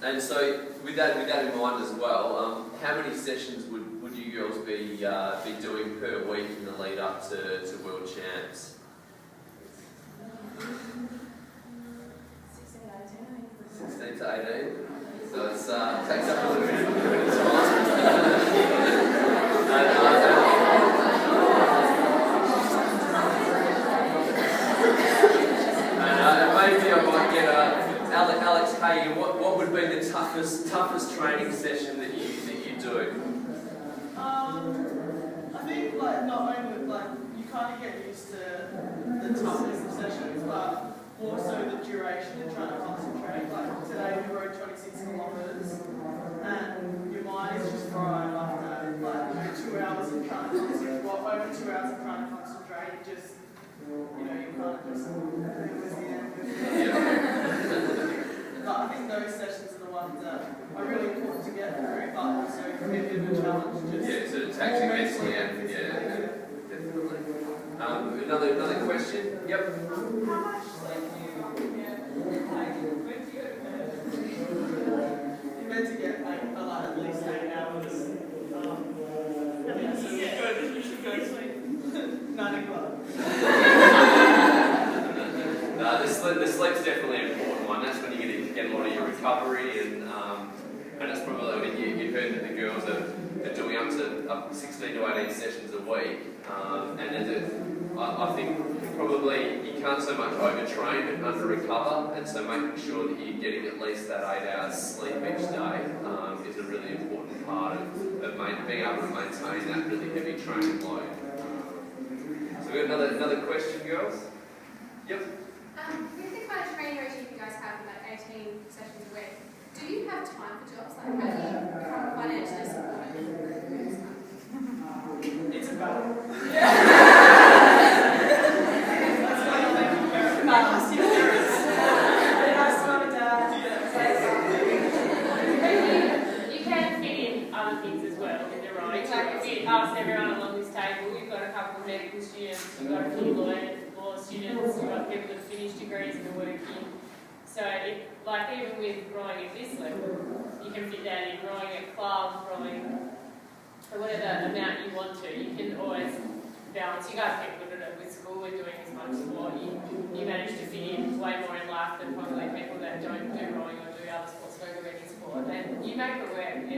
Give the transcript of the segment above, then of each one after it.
And so, with that in mind as well, how many sessions would you girls be doing per week in the lead up to World Champs? 16 to 18. So it takes up a little bit of time. And maybe I might get Alex Hagen. What would be the toughest training session that you do? I think not only you kind of get used to the toughness of sessions, but also the duration and trying to concentrate. Like today we rode 26 kilometres and your mind is just fried after 2 hours of trying to concentrate. Well, over 2 hours of trying to concentrate, you kind of just towards the end. But I think those sessions are the ones that are really important to get through, but also can be a bit of a challenge. So it takes you mentally and definitely. Another question? Yep. How much sleep do you get? You're meant to get at least 8 hours. You should go to sleep 9 o'clock. The sleep's definitely an important one. That's when you get a lot of your recovery, and that's probably when you heard that the girls are doing up to 16 to 18 sessions a week, I think probably you can't so much overtrain but under recover, and so making sure that you're getting at least that 8 hours sleep each day is a really important part of being able to maintain that really heavy training load. So we've got another question, girls? Yep. With the kind of training regime you guys have, 18 sessions a week, do you have time for jobs? How do you become financially supported? It's a battle. You can fit in other things as well in the rowing. Like if you ask everyone along this table, you've got a couple of medical students, you've got a few law students, you've got people that finish degrees and are working. So even with rowing at this level, you can fit that in rowing at club, rowing or whatever amount you want to. You can always balance. You guys get good at it with school. We're doing as much sport. You manage to fit in way more in life than probably people that don't do rowing or do other sports or go any sport. And you make it work. And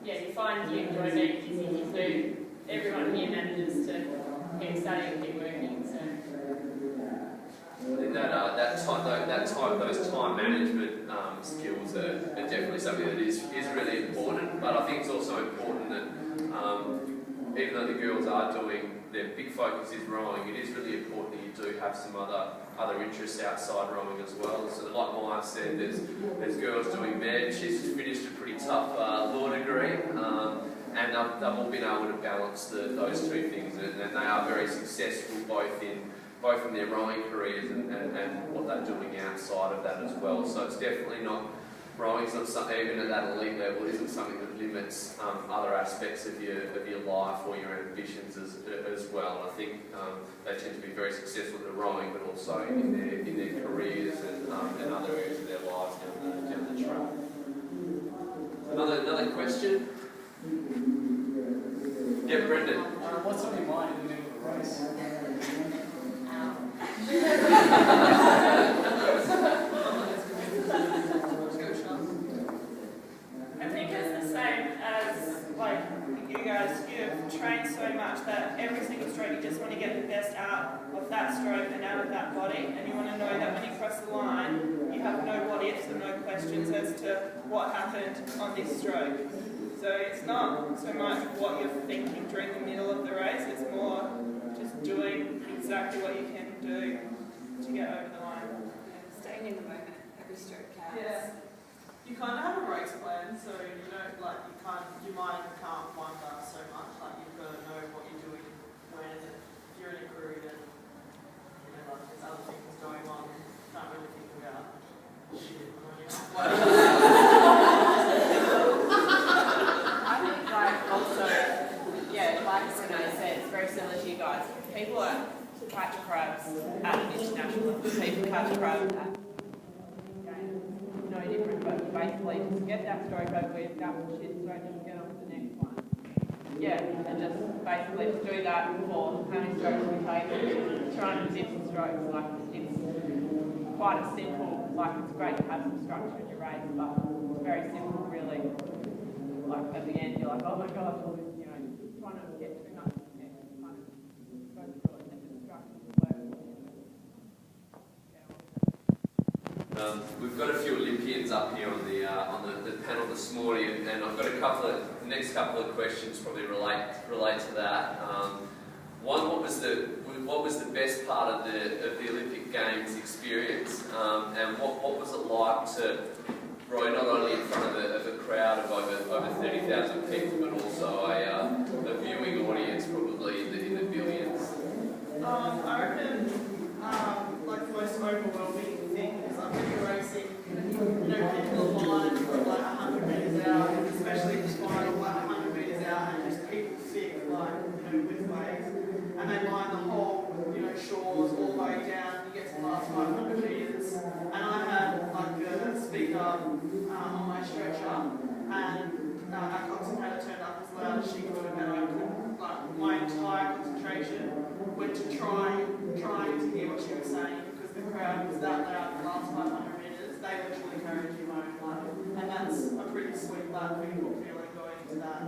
you find you enjoy being busy. You do. Everyone here manages to keep studying and keep working. So. Those time management skills are definitely something that is really important, but I think it's also important that even though the girls are doing, their big focus is rowing, it is really important that you do have some other interests outside rowing as well. So like Maya said, there's girls doing med. She's just finished a pretty tough law degree, and they've all been able to balance those two things, and they are very successful both in their rowing careers and what they're doing outside of that as well. So it's definitely not, rowing's not something, even at that elite level, isn't something that limits other aspects of your life or your ambitions as well. And I think they tend to be very successful at the rowing, but also in their careers and other areas of their lives down the track. Another question? Yeah, Brendan. What's on your mind in the middle of the race? I think it's the same as you guys. You've trained so much that every single stroke you just want to get the best out of that stroke and out of that body, and you want to know that when you cross the line, you have no what ifs and no questions as to what happened on this stroke. So it's not so much what you're thinking during the middle of the race, it's more just doing exactly what you can do to get over the line. Staying in the moment, every stroke counts. Yeah. You kind of have a race plan, so you don't your mind can't wander so much. You've got to know what you're doing when. If you're in a crew, then there's other things going on. You can't really think about shit. I think also, like Renee said, it's very similar to you guys. People catch crabs at an international level. People catch crabs at no different, but basically just get that stroke over with, that shit stroke, and get on to the next one. Yeah, and just basically just do that for how many strokes we take, 250 strokes. Like it's quite a simple, like it's great to have some structure in your race, but it's very simple really. Like at the end you're like, oh my gosh, all this, you know, trying not to get too much and kind of go through it and the structure will work. We've got a few Olympians up here on the panel this morning, and I've got the next couple of questions probably relate to that. One, what was the best part of the Olympic Games experience, and what was it like to row not only in front of a crowd of over 30,000 people, but also a viewing audience probably in the billions? I reckon, like the most overwhelming thing is like when you're racing, you know, people are lined from like 100 metres out, and especially the final, like 100 metres out, and just people sick, like, you know, with waves, and they line the whole, you know, shores all the way down, you get to the last 500 metres, and I had like a speaker on my stretcher, and our concentrator turned up as loud as she could, and I could, like, my entire concentration went to trying to hear what she was saying, because the crowd was that loud the last 500 metres, they literally carried you home, like, and that's a pretty sweet, like, beautiful feeling going into that.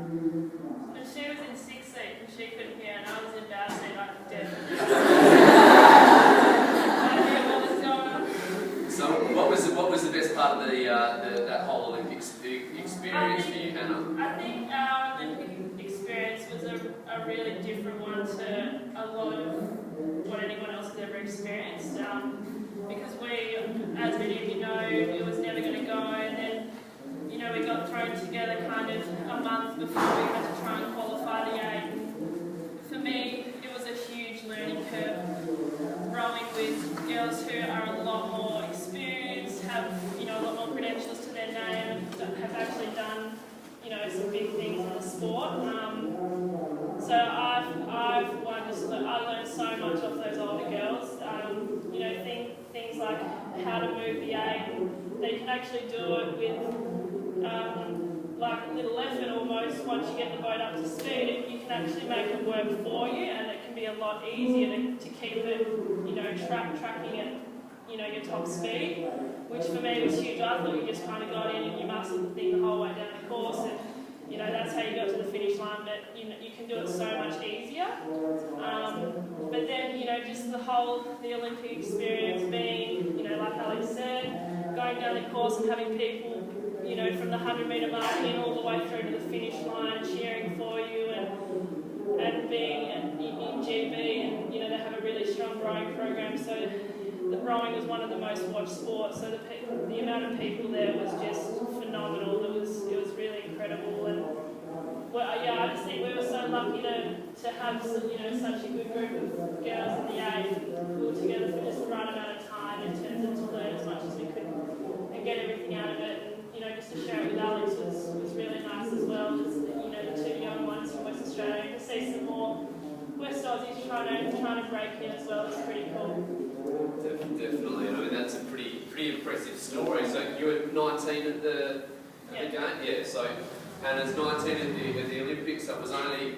When she was in 6th seat and she couldn't hear, and I was in bad seat, I could definitely. I knew what was going on. So, what was the best part of that whole Olympic experience for you, Hannah? I think our Olympic experience was a really different one to a lot of what anyone else has ever experienced. Because we, as many of you know, it was never going to go, and then, you know, we got thrown together kind of a month before we had to try and qualify the 8. For me, it was a huge learning curve, rowing with girls who are a lot more experienced, have, you know, a lot more credentials to their name, and have actually done, you know, some big things in the sport. So I learned so much off those older girls. You know, things like how to move the 8. They can actually do it with like little effort almost. Once you get the boat up to speed, you can actually make it work for you, and it can be a lot easier to keep it, you know, tracking at, you know, your top speed, which for me was huge. I thought you just kind of got in and you muscled the thing the whole way down the course, and, you know, that's how you got to the finish line, but, you know, you can do it so much easier. But then, you know, just the Olympic experience being, you know, like Alex said, going down the course and having people, you know, from the 100-metre mark in all the way through to the finish line, cheering for you, and being in GB, and, you know, they have a really strong rowing program, so the rowing was one of the most watched sports, so the amount of people there was just phenomenal. It was really incredible, and well, yeah, I just think we were so lucky to have, you know, such a good group of girls in the 8 pulled together for just the right amount of time in terms of to learn as much as we could and get everything out of it. And, you know, just to share it with Alex was really nice as well. Just, you know, the 2 young ones from West Australia, to see some more West Aussies trying to break in as well. It's pretty cool. Definitely. I mean, that's a pretty impressive story. So you were 19 at the game? Yeah, so Hannah's 19 at the Olympics. That was only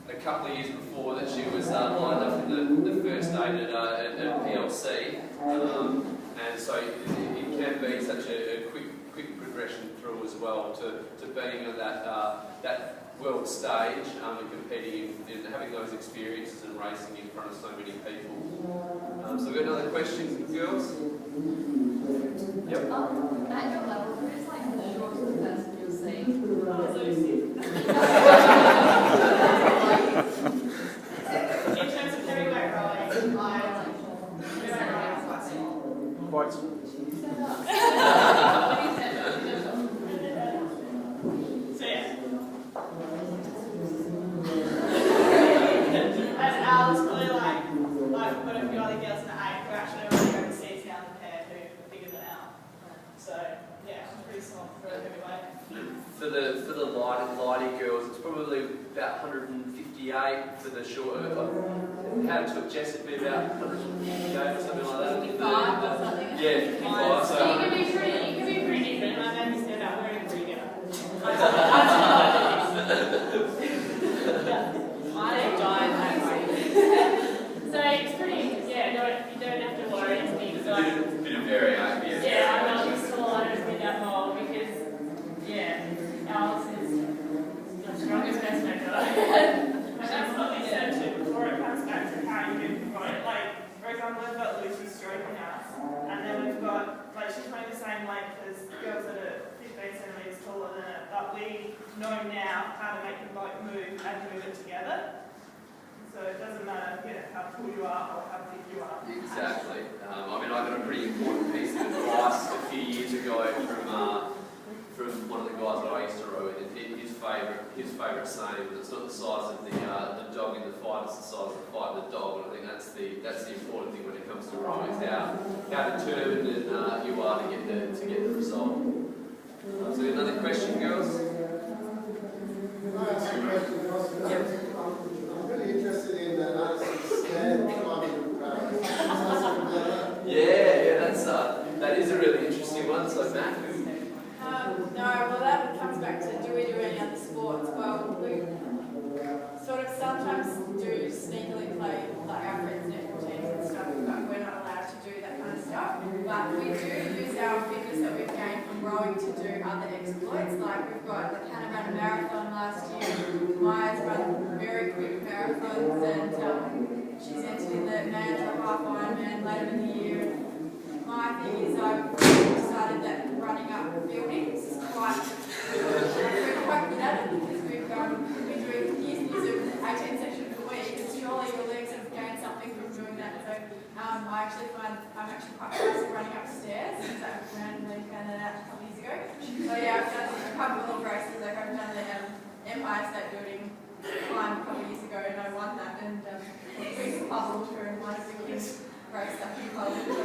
a couple of years before that she was lined up in the first 8 at PLC. And so it can be such a quick progression through as well to being at that world stage and competing and having those experiences and racing in front of so many people. So we've got another question, girls? Yep. At your level, who is like the shortest person you'll see? In terms of heavyweight rowing, heavyweight rowing is quite small. Quite small. So yeah. And Al's probably like, I've got a few other girls in the 8 who actually already overseas now in the pair who are bigger than Al. So yeah, pretty small for a heavyweight. For the lighty girls, it's probably about 158 for the short. How it took Jess, it'd be about 158 or something like that. 55 or something. Yeah, 55. So you can be pretty decent. My name is about very there's girls that are 15 centimetres taller than it, but we know now how to make them both move and move it together. So it doesn't matter how tall you are or how big you are. Exactly. I mean, I got a pretty important piece of advice a few years ago from one of the guys that I used to row with. His favourite saying was, "It's not the size of the dog in the fight; it's the size of the fight of the dog." And I think that's the important thing when it comes to rowing, is how determined you are to get the result. So another question, girls? I'm really interested in stand climbing barriers. Yeah, that is a really interesting one. So Matt, No, well that comes back to, do we do any other sports? Well, we sort of sometimes do sneakily play like our friends' netball teams and stuff, but we're not allowed to do that kind of stuff. But we do use our fitness that we've gained from rowing to do other exploits. Like we've got the Hannah ran a marathon last year, Maya's run very quick marathons, and she's entered in the Mandra Half Ironman later in the year. My thing is I've decided that running up buildings is quite good at it, because we've been doing years of 18 sections a week, and surely your legs have gained something from doing that. So I actually find I'm actually quite fast at running upstairs, because I randomly found that out a couple years ago. So yeah, I've done a couple of races, like I've done the Empire State Building climb a couple of years ago, and I won that, and we puzzled for one of the kids. Race that you puzzled. so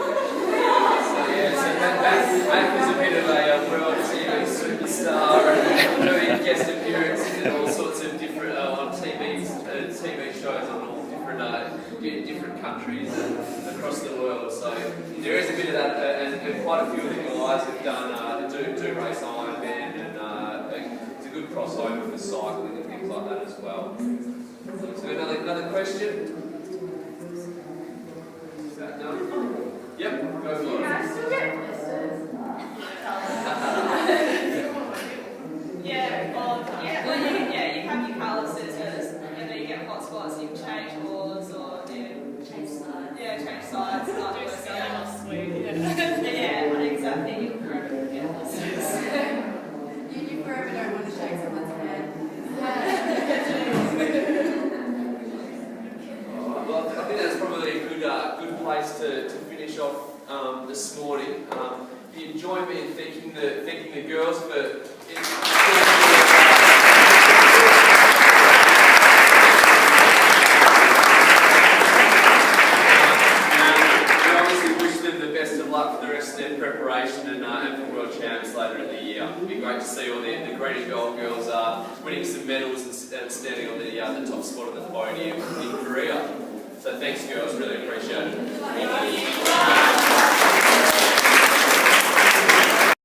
Matt was a bit of a world TV superstar and doing guest appearances in all sorts of different on TV shows on all different countries across the world. So there is a bit of that, and quite a few of the guys have done do race Ironman, and it's a good crossover for cycling and things like that as well. So another question. No? Yep, go for it. Can I still get blisters? You have your colour scissors, and then you get hot spots, you can change oars or change sides. Yeah, change sides. Do something yeah, exactly. You forever get blisters. You forever don't want to shake someone's hand. Well, I think that's probably a good place to finish off this morning. You join me in thanking the girls for. We obviously wish them the best of luck for the rest of their preparation and for World Champs later in the year. It'd be great to see all the green and gold girls winning some medals and standing on the top spot on the podium in Korea. So thanks, girls. Really appreciate it.